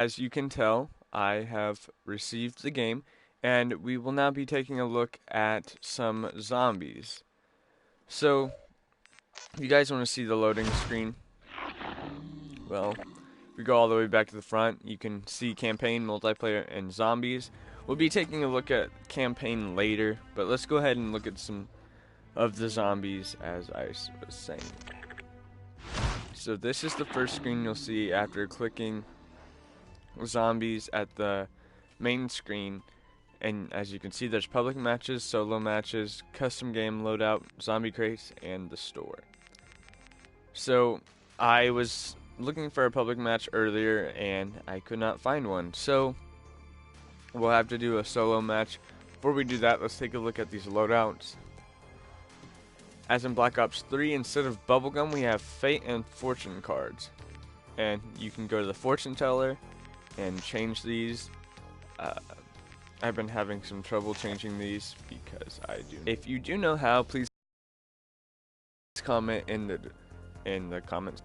As you can tell, I have received the game, and we will now be taking a look at some zombies. So, if you guys want to see the loading screen, well, if we go all the way back to the front, you can see campaign, multiplayer, and zombies. We'll be taking a look at campaign later, but let's go ahead and look at some of the zombies as I was saying. So this is the first screen you'll see after clicking zombies at the main screen, and as you can see, there's public matches, solo matches, custom game loadout, zombie crates, and the store. So I was looking for a public match earlier and I could not find one, so we'll have to do a solo match. Before we do that, let's take a look at these loadouts. As in Black Ops 3, instead of bubblegum, we have fate and fortune cards, and you can go to the fortune teller and change these. I've been having some trouble changing these because I do. If you do know how, please comment in the comments.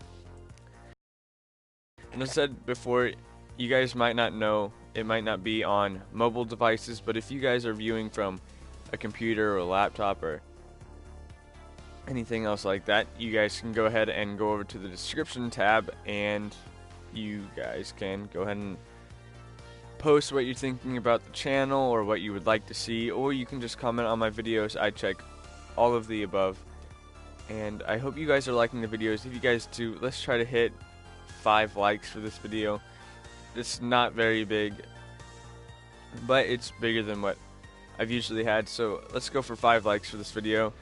And as I said before, you guys might not know, it might not be on mobile devices, but if you guys are viewing from a computer or a laptop or anything else like that, you guys can go ahead and go over to the description tab, and you guys can go ahead and post what you're thinking about the channel or what you would like to see, or you can just comment on my videos. I check all of the above, and I hope you guys are liking the videos. If you guys do, let's try to hit 5 likes for this video. It's not very big, but it's bigger than what I've usually had, so let's go for 5 likes for this video.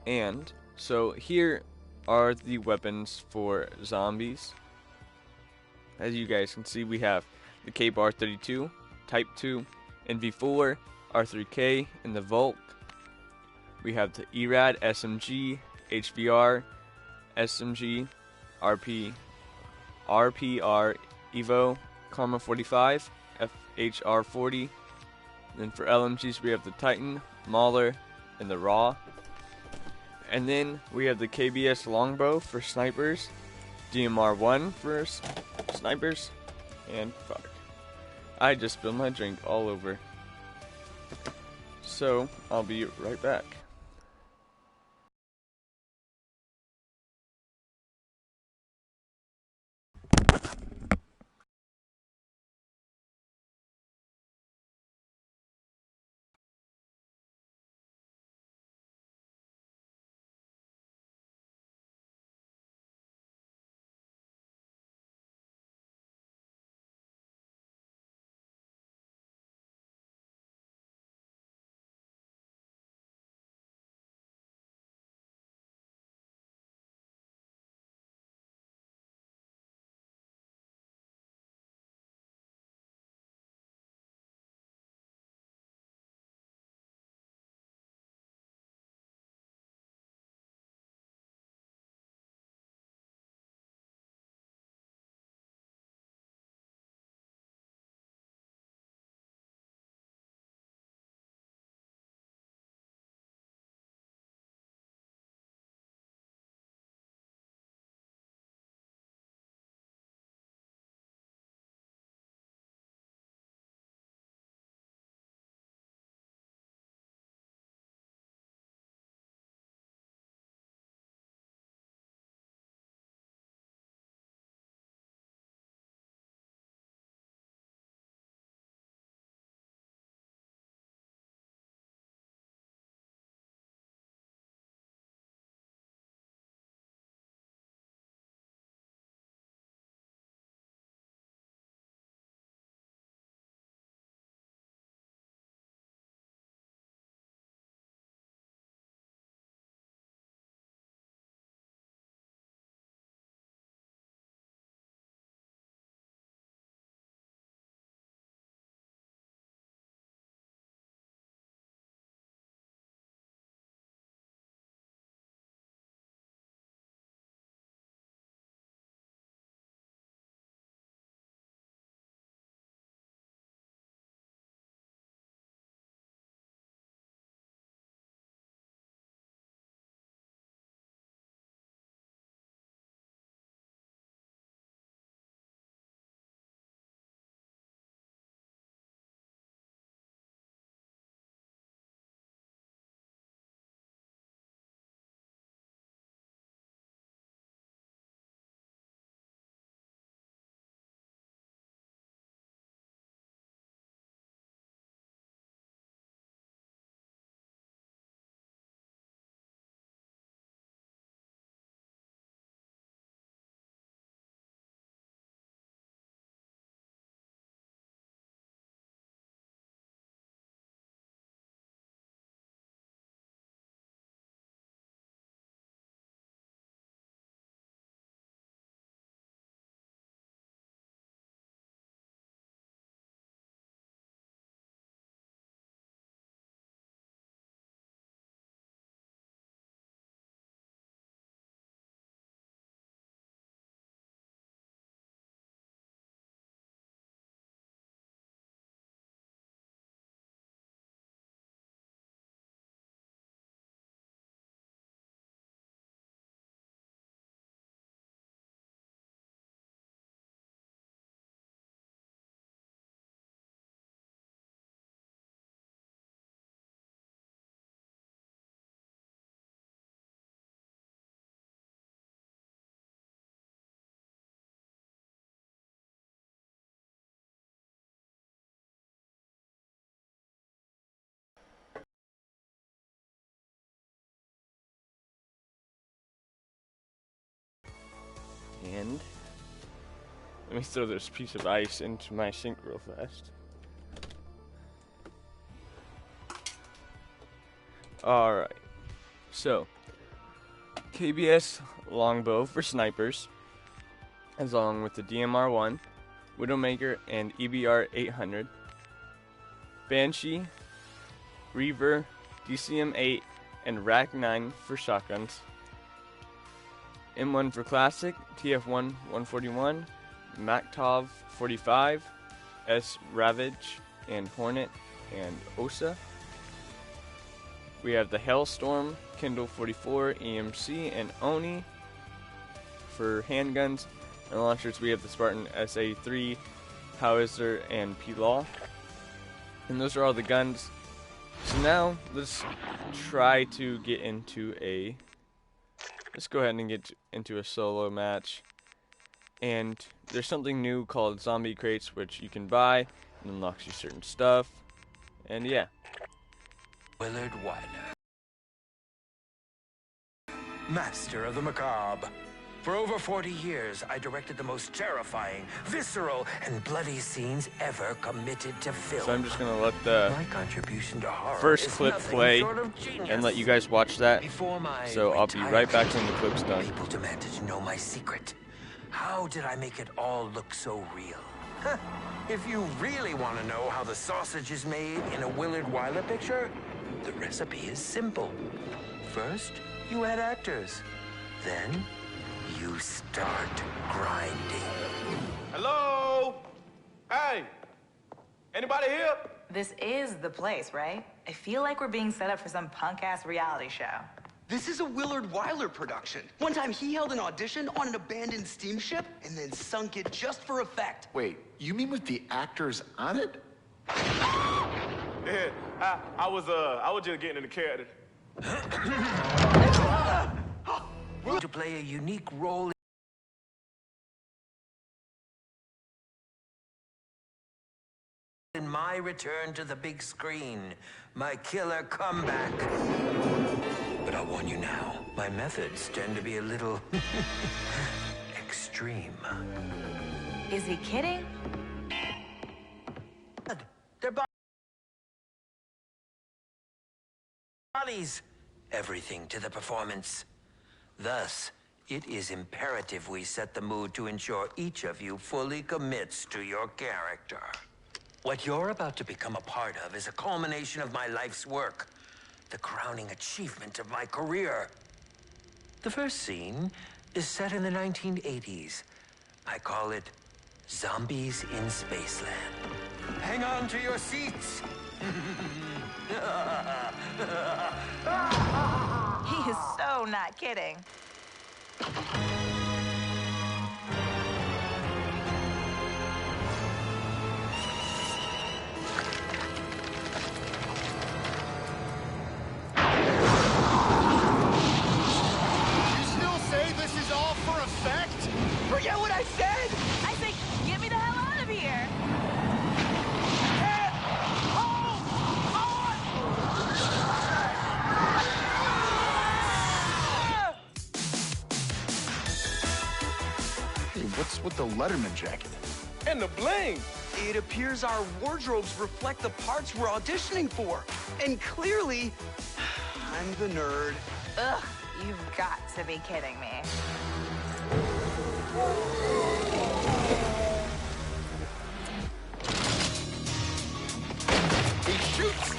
And so here are the weapons for zombies. As you guys can see, we have the K-Bar 32, Type 2, NV4, R3K, and the Volk. We have the ERAD, SMG, HVR, SMG, RPR, Evo, Karma 45, FHR 40. Then for LMGs, we have the Titan, Mauler, and the Raw. And then we have the KBS Longbow for snipers, DMR 1 for snipers, and fuck, I just spilled my drink all over. So I'll be right back. And let me throw this piece of ice into my sink real fast. Alright, so KBS longbow for snipers, along with the DMR-1, Widowmaker, and EBR 800, Banshee, Reaver, DCM-8, and RAC-9 for shotguns, M1 for classic, TF-1 141, Maktov 45, S Ravage, and Hornet, and OSA. We have the Hailstorm, Kindle 44, EMC, and Oni for handguns. And launchers, we have the Spartan SA3, Howitzer, and P-Law. And those are all the guns. So now, let's try to get into a... Let's go ahead and get into a solo match. And there's something new called Zombie Crates, which you can buy and unlocks you certain stuff. And yeah. Willard Wyler, master of the macabre. For over 40 years, I directed the most terrifying, visceral, and bloody scenes ever committed to film. So I'm just gonna let the my contribution to horror first clip play and let you guys watch that. So I'll be right back when the clip's done. People demanded to know my secret. How did I make it all look so real? If you really want to know how the sausage is made in a Willard Wyler picture, the recipe is simple. First, you add actors. Then, you start grinding. Hello? Hey, anybody here? This is the place, right? I feel like we're being set up for some punk-ass reality show. This is a Willard Wyler production. One time he held an audition on an abandoned steamship and then sunk it just for effect. Wait, you mean with the actors on it? Yeah, I was just getting in the character. To play a unique role in my return to the big screen, my killer comeback. But I'll warn you now, my methods tend to be a little extreme. Is he kidding? Their bodies. Everything to the performance. Thus, it is imperative we set the mood to ensure each of you fully commits to your character. What you're about to become a part of is a culmination of my life's work, the crowning achievement of my career. The first scene is set in the 1980s. I call it Zombies in Spaceland. Hang on to your seats. He is so not kidding. Forget what I said! I say, get me the hell out of here! Hey, what's with the Letterman jacket? And the bling. It appears our wardrobes reflect the parts we're auditioning for. And clearly, I'm the nerd. Ugh, you've got to be kidding me. He shoots!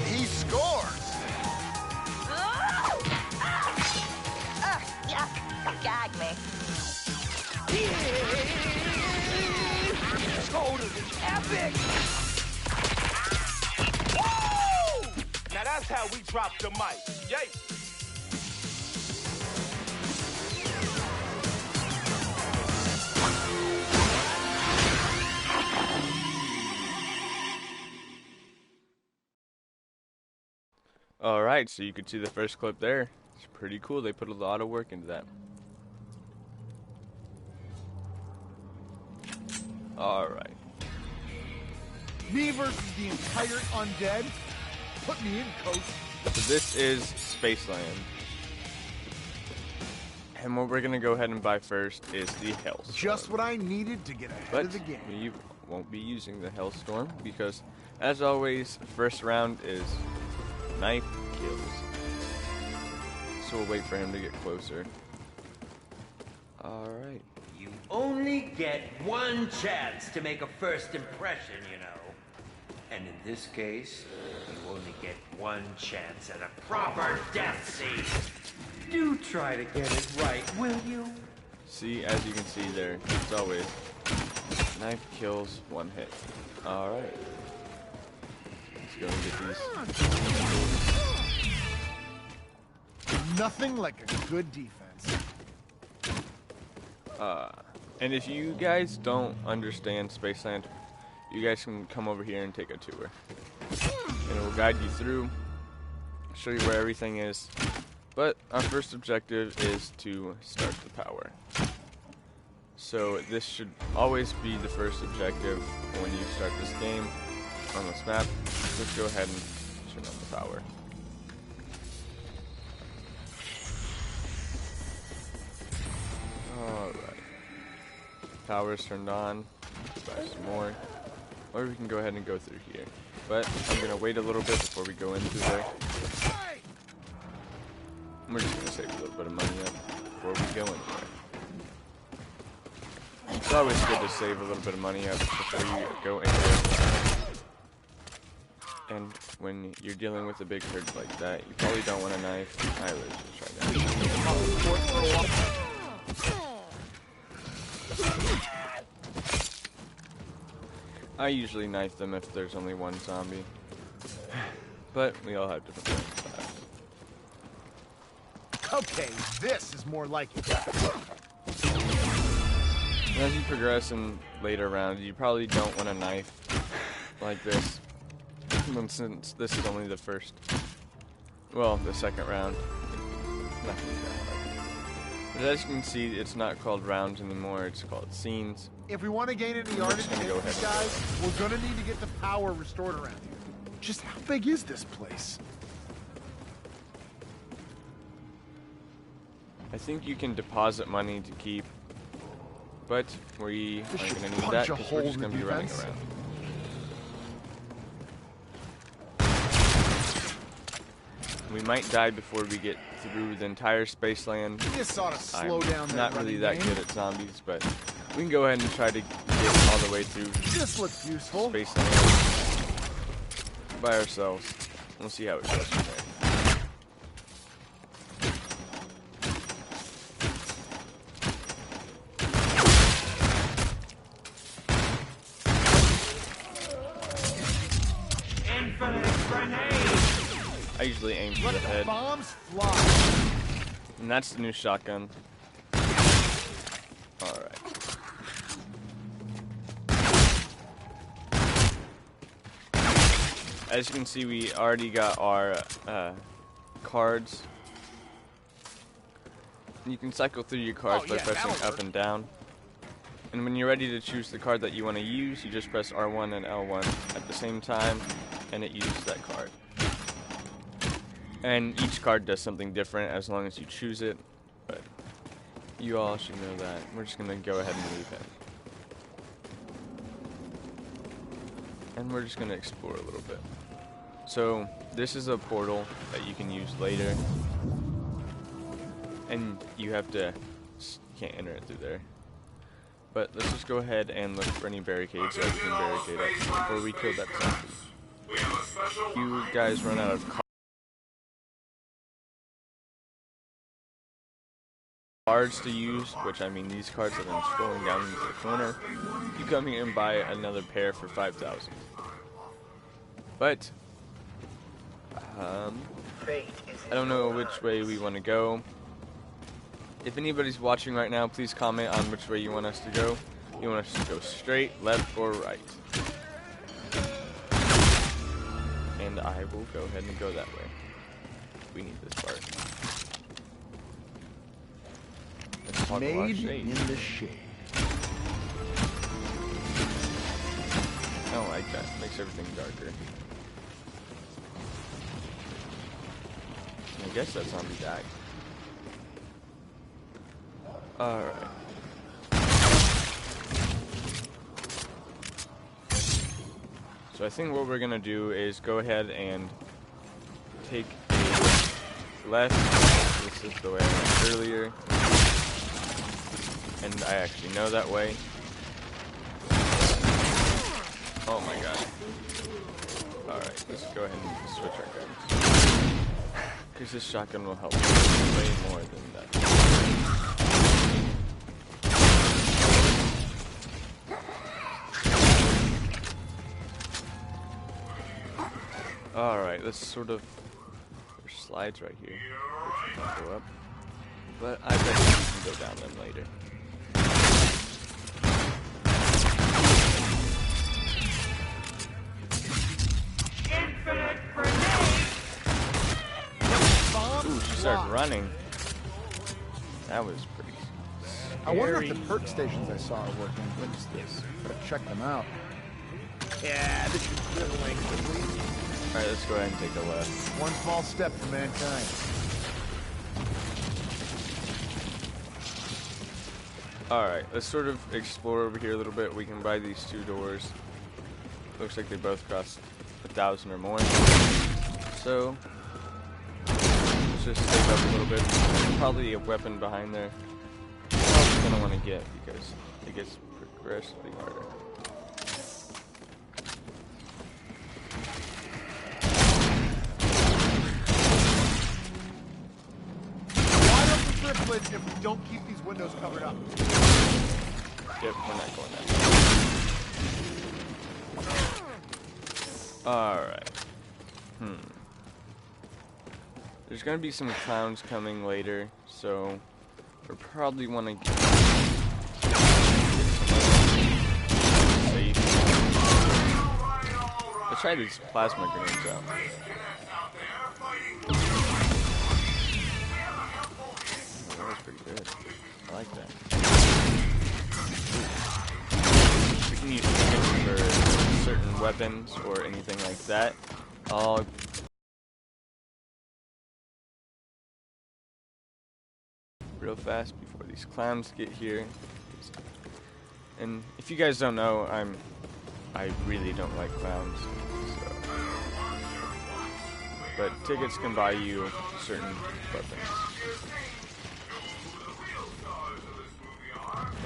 He scores! Yeah, gag me. Totally epic! Woo! Now that's how we drop the mic. Yay! Alright, so you could see the first clip there. It's pretty cool. They put a lot of work into that. Alright. Me versus the entire undead? Put me in, coach. So this is Spaceland. And what we're gonna go ahead and buy first is the Hellstorm. Just what I needed to get ahead But of the game. we won't be using the Hellstorm because, as always, first round is knife kills. So we'll wait for him to get closer. Alright. You only get one chance to make a first impression, you know. And in this case, you only get one chance at a proper death scene. Do try to get it right, will you? See, as you can see there, it's always knife kills, one hit. Alright. Let's go and get these. Nothing like a good defense. And if you guys don't understand Spaceland, you guys can come over here and take a tour. And it will guide you through, show you where everything is. But our first objective is to start the power. So this should always be the first objective when you start this game on this map. Let's go ahead and turn on the power. Alright. Power is turned on. Buy some more. Or we can go ahead and go through here. But I'm going to wait a little bit before we go in through there. We're just going to save a little bit of money up before we go anywhere. It's always good to save a little bit of money up before you go anywhere. And when you're dealing with a big herd like that, you probably don't want a knife. I would just try that. I usually knife them if there's only one zombie. But we all have different plans. Okay, this is more like it. As you progress in later rounds, you probably don't want a knife like this. Since this is only the first, well, the second round. Nothing that hard. But as you can see, it's not called rounds anymore, it's called scenes. If we want to gain any yardage gonna go against these ahead. guys, we're gonna need to get the power restored around here. Just how big is this place? I think you can deposit money to keep, but we This aren't should going to need punch that a because we're hole just in going to the be running defense. around. We might die before we get through the entire Spaceland. This ought to slow I'm down that not really running that game. good at zombies, but we can go ahead and try to get all the way through This looks useful. Spaceland by ourselves. We'll see how it goes from there. I usually aim for Let the the head, bombs fly. and that's the new shotgun. Alright. As you can see, we already got our cards. You can cycle through your cards by pressing up and down. And when you're ready to choose the card that you want to use, you just press R1 and L1 at the same time, and it uses that card. And each card does something different as long as you choose it, but you all should know that. We're just going to go ahead and leave him. And we're just going to explore a little bit. So, this is a portal that you can use later. And you have to, you can't enter it through there. But let's just go ahead and look for any barricades that we can barricade up before we kill that zombie. If you guys run out of cards to use, which I mean these cards that I'm scrolling down into the corner, you come here and buy another pair for 5,000. But I don't know which way we want to go. If anybody's watching right now, please comment on which way you want us to go. You want us to go straight, left, or right? And I will go ahead and go that way. We need this part. Let's talk about Made shade. in the shade. I don't like that. It makes everything darker. I guess that zombie died. Alright. So I think what we're gonna do is go ahead and take a left. This is the way I went earlier. And I actually know that way. Oh my god. Alright, let's go ahead and switch our guns. Because this shotgun will help way more than that. Alright, let's sort of... There's slides right here, which we can go up. But I bet we can go down them later. Ooh, she started running. That was pretty scary. I wonder if the perk stations I saw are working. What is this? Better check them out. Yeah, this should clear the way quickly. Alright, let's go ahead and take a left. One small step for mankind. Alright, let's sort of explore over here a little bit. We can buy these 2 doors. Looks like they both cost 1,000 or more. So, let's just save up a little bit. There's probably a weapon behind there. I'm gonna want to get because it gets progressively harder. Wide open triplet if we don't keep these windows covered up. Yep, we're not going that way. Alright. There's gonna be some clowns coming later, so we probably want to get safe. Let's try these plasma grenades out. That was pretty good. I like that. We can use tickets for certain weapons or anything like that. I'll real fast before these clowns get here. And if you guys don't know, I really don't like clowns. So. But tickets can buy you certain weapons.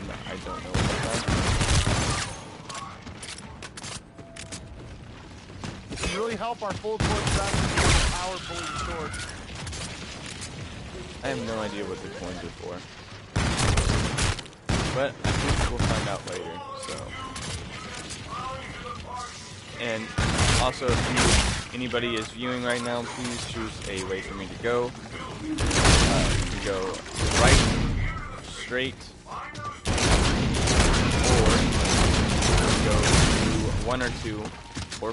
And I don't know what that. It can really help our full court traffic power pulling sword. I have no idea what the coins are for. But I think we'll find out later, so. And also, if anybody is viewing right now, please choose a way for me to go. You can go right, straight, or go to 1 or 2 or 4.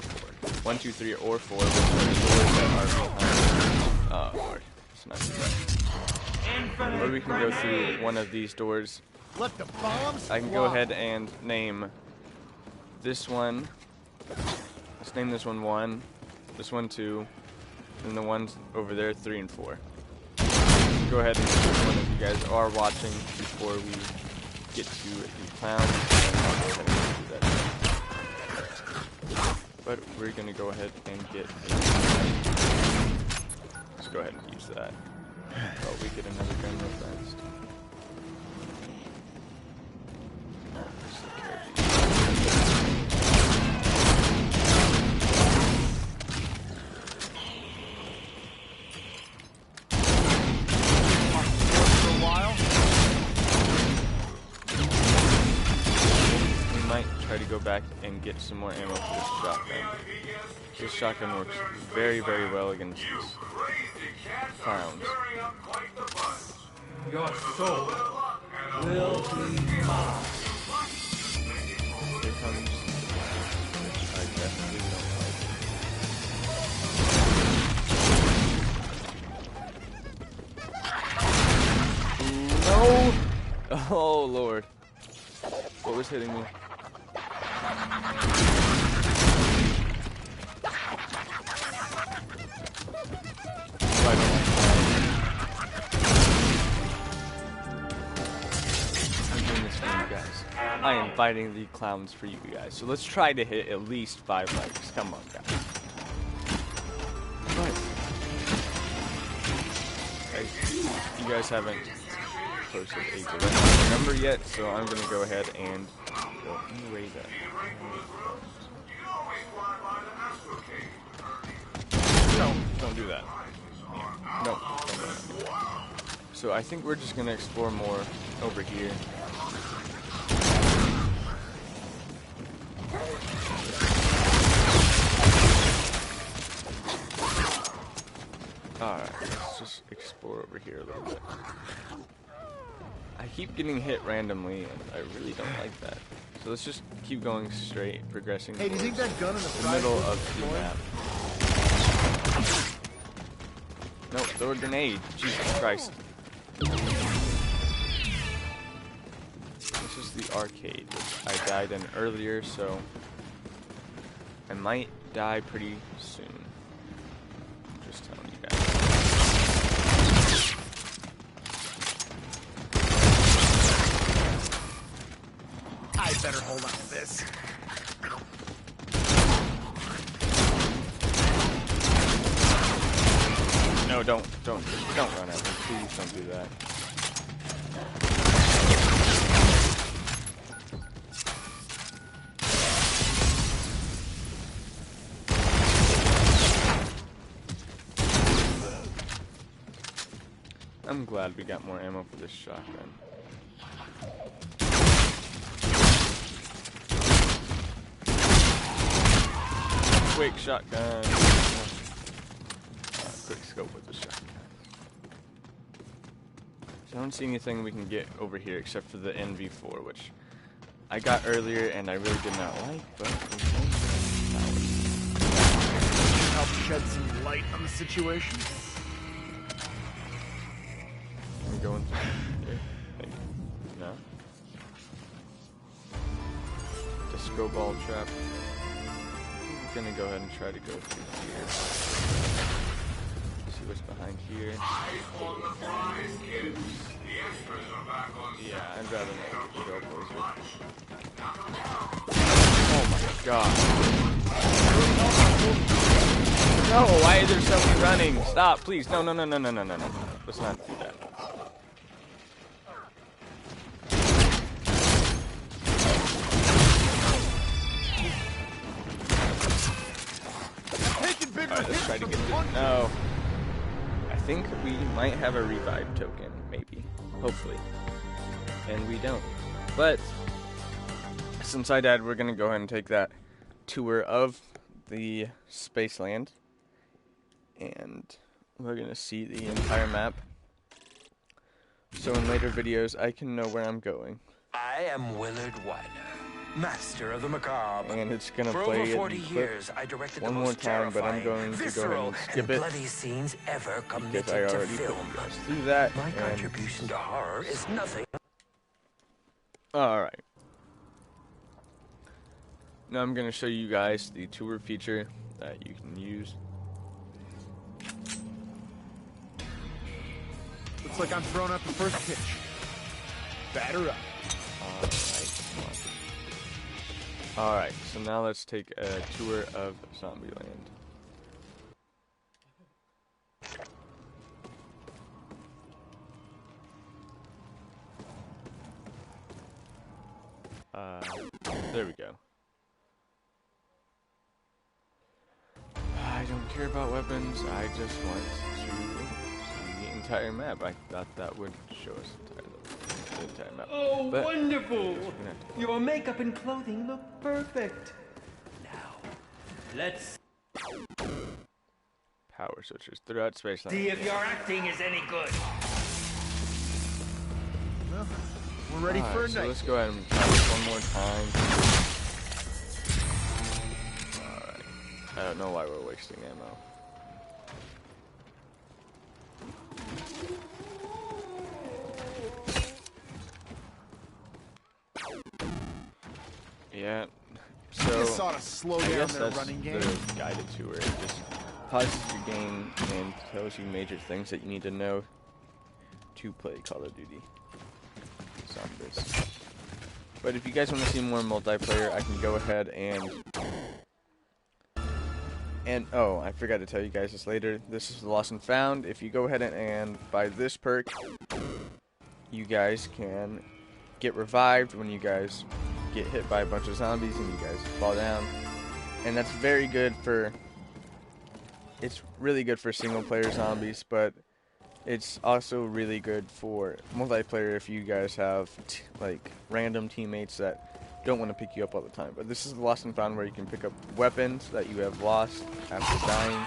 1, 2, 3, or 4 with the doors that are behind. Lord, it's not too bad. Or we can go through one of these doors. Let the bombs I can go ahead and name this one. Let's name this one 1, this one 2, and the ones over there 3 and 4. Go ahead and choose one if you guys are watching before we get to the clowns. And I'll go ahead and do that. But we're gonna go ahead and get. Let's go ahead and use that. Oh, we get another gun real fast. We might try to go back and get some more ammo for this shotgun. This shotgun works very, very well against these clowns. Your soul will be mine. Here comes. I definitely don't like it. No! Oh Lord. What was hitting me? guys. I am fighting the clowns for you guys. So let's try to hit at least 5 likes. Come on, guys. You guys haven't posted a direct number yet, so I'm gonna go ahead and go erase that. No, don't do that. Yeah. No, don't do that. So I think we're just gonna explore more over here. Alright, let's just explore over here a little bit. I keep getting hit randomly, and I really don't like that. So let's just keep going straight, progressing. Hey, do you think that gun in the middle of the map? No, throw a grenade. Jesus Christ. This is the arcade, which I died in earlier, so I might die pretty soon. Just telling you guys. I better hold on to this. No, don't run at me. Please don't do that. I'm glad we got more ammo for this shotgun. Quick shotgun. Quick scope with the shotgun. So I don't see anything we can get over here except for the NV4, which I got earlier and I really did not like, but we can help shed some light on the situation. Can we go in here? Maybe. No? Disco ball trap. I'm gonna go ahead and try to go through here. See what's behind here. Yeah, I'd rather not go closer. Oh my god. No, why is there so many running? Stop, please. No. Let's not do that. Alright, let's try to get this. No. I think we might have a revive token, maybe. Hopefully. And we don't. But since I died, we're going to go ahead and take that tour of the Spaceland. And we're going to see the entire map. So in later videos, I can know where I'm going. I am Willard Wyler, master of the macabre. And it's going to For play over 40 it years, I directed one the more most time, but I'm terrifying, going to go ahead visceral, and skip it. bloody scenes ever Because committed I to already put film. you guys through that. My contribution to horror is nothing. Alright. Now I'm going to show you guys the tour feature that you can use. Looks like I'm throwing out the first pitch. Batter up. Alright, so now let's take a tour of Zombieland. There we go. I don't care about weapons, I just want to see the entire map. I thought that would show us the entire map. Oh, but wonderful! Your makeup and clothing look perfect. Now, let's power switches throughout Spaceland. see if your acting is any good. Well, we're ready for a so night. let's go ahead and try this one more time. Alright. I don't know why we're wasting ammo. Yeah. So Just ought to slow I down guess their that's running game. the guided tour. It just pauses your game and tells you major things that you need to know to play Call of Duty Zombies. But if you guys want to see more multiplayer, I can go ahead and oh, I forgot to tell you guys this later. This is Lost and Found. If you go ahead and buy this perk, you guys can get revived when you guys get hit by a bunch of zombies and you guys fall down. And that's very good for, it's really good for single player zombies, but it's also really good for multiplayer if you guys have like random teammates that don't want to pick you up all the time. But this is the Lost and Found where you can pick up weapons that you have lost after dying.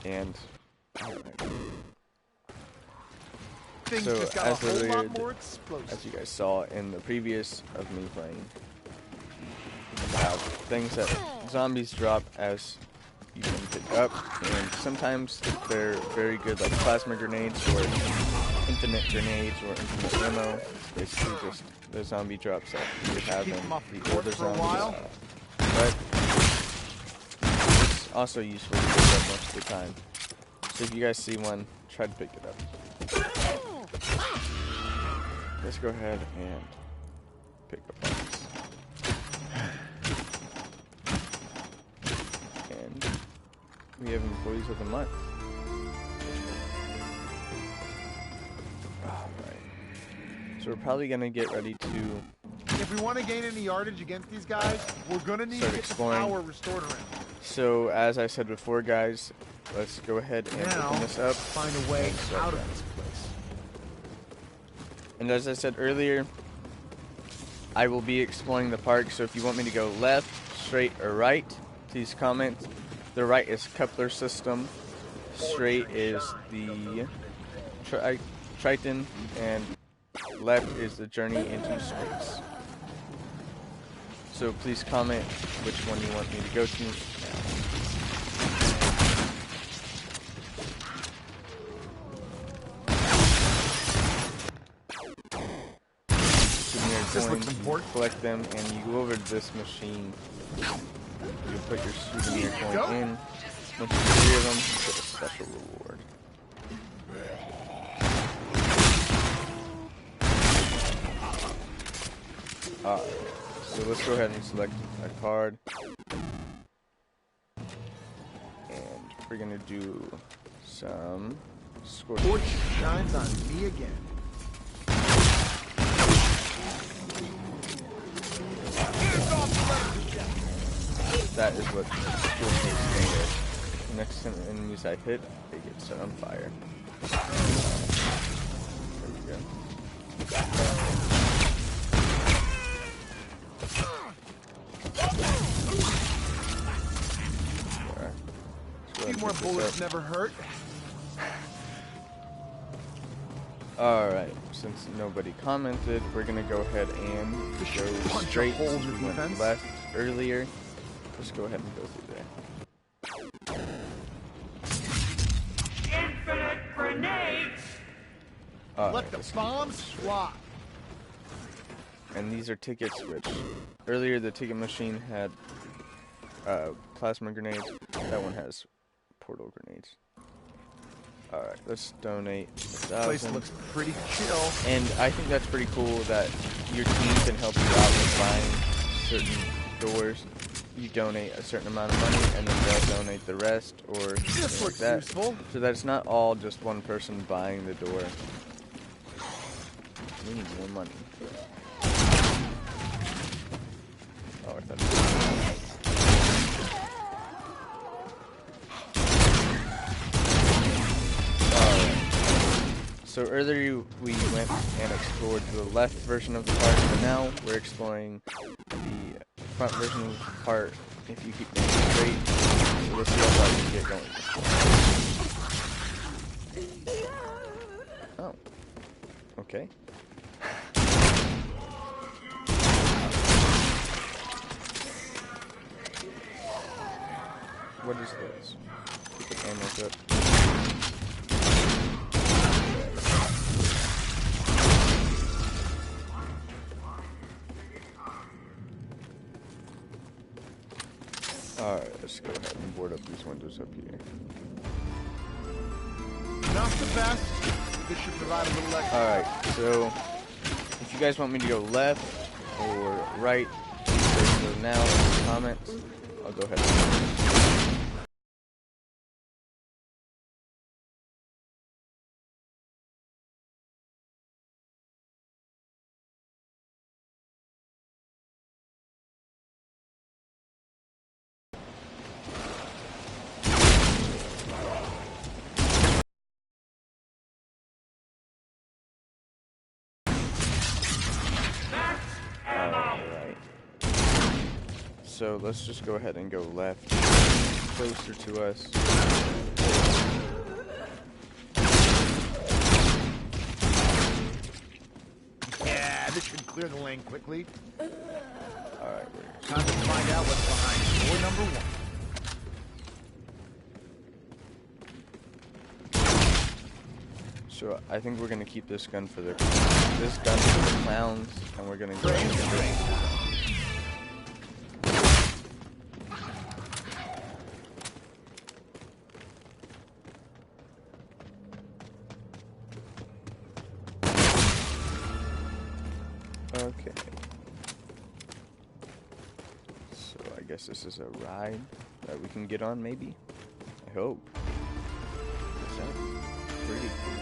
And so as you guys saw in the previous of me playing, you have things that zombies drop as you can pick up, and sometimes they're very good, like plasma grenades or infinite grenades or infinite ammo. It's basically just the zombie drops that you would have in the older zombies. But it's also useful to pick up most of the time. So if you guys see one, try to pick it up. Let's go ahead and pick up one. And we have employees of the month. Alright. So we're probably going to get ready to... If we want to gain any yardage against these guys, we're going to need to get the power restored around. So, as I said before, guys, let's go ahead and open this up. Find a way out of this place. And as I said earlier, I will be exploring the park, so if you want me to go left, straight, or right, please comment. The right is Kepler system, straight is the Triton, and left is the journey into space. So please comment which one you want me to go to. This looks important. Collect them, and you go over to this machine. You put your souvenir coin in. Once you clear them, you get a special reward. Alright, so let's go ahead and select a card. And we're gonna do some scorch. Fortune shines on me again. That is what kills me standard. Next time enemies I hit, they get set on fire. There we go. A few more bullets never hurt. Alright, since nobody commented, we're gonna go ahead and go straight to we went left earlier. Let's go ahead and go through there. Infinite grenades! Let the bombs fly. And these are tickets, which earlier the ticket machine had plasma grenades. That one has portal grenades. Alright, let's donate 1,000. Place looks pretty chill. And I think that's pretty cool that your team can help you out with buying certain doors. You donate a certain amount of money, and then they'll donate the rest, or this looks like that. Useful. So that it's not all just one person buying the door. We need more money. Oh, I thought. So earlier we went and explored the left version of the park, but now we're exploring the front version of the park. If you keep going straight, so let's see how far we can get going. Oh. Okay. What is this? Put the ammo up. Alright, let's go ahead and board up these windows up here. Not the best. This should provide a little extra. Alright, so if you guys want me to go left, or right. So now in the comments, I'll go ahead. Alright. So let's just go ahead and go left, closer to us. Yeah, this should clear the lane quickly. Alright, Time to find out what's behind door number 1. so I think we're gonna keep this gun for the clowns, and we're gonna go ahead and okay. So I guess this is a ride that we can get on, maybe? I hope. That sounds pretty cool.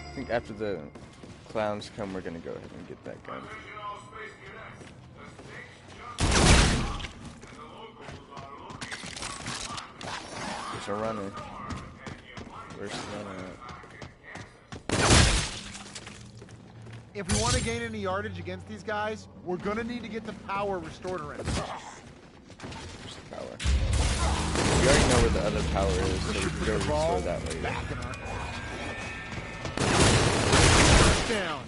I think after the clowns come, we're gonna go ahead and get that gun. There's a runner. Where's the runner at? If we want to gain any yardage against these guys, we're gonna need to get the power restored around. Where's the power? We already know where the other power is, so we can go restore that later. Down.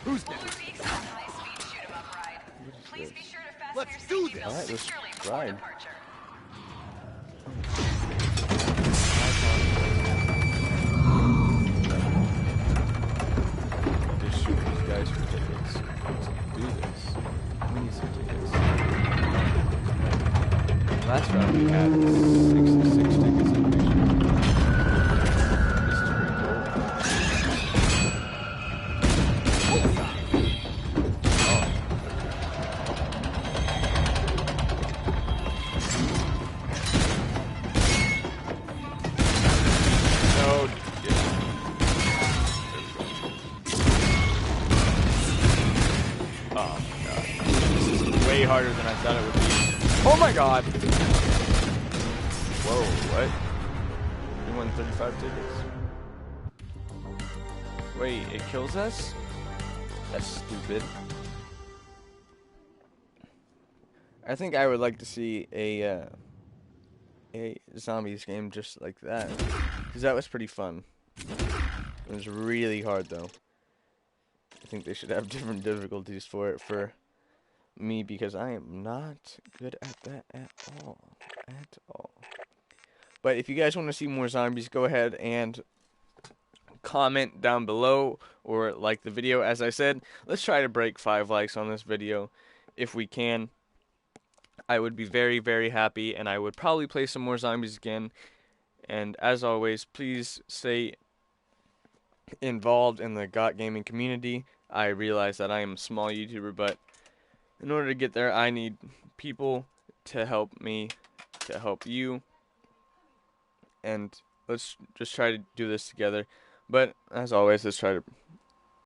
Who's down? Let's do this. Alright, let's ride. Just shoot these guys for tickets. Let's do this. We need some tickets. Last round we had 66 tickets, I'm pretty sure. This is pretty cool. No. Oh my god. This is way harder than I thought it would be. Oh my god! Whoa, what? We won 35 tickets. Wait, it kills us? That's stupid. I think I would like to see a zombies game just like that, because that was pretty fun. It was really hard though. I think they should have different difficulties for it for me, because I am not good at that at all. But if you guys want to see more zombies, go ahead and comment down below or like the video. As I said, let's try to break 5 likes on this video if we can. I would be very, very happy, and I would probably play some more zombies again. And as always, please stay involved in the GOT gaming community. I realize that I am a small YouTuber, but in order to get there, I need people to help me, to help you. And let's just try to do this together. But as always, let's try to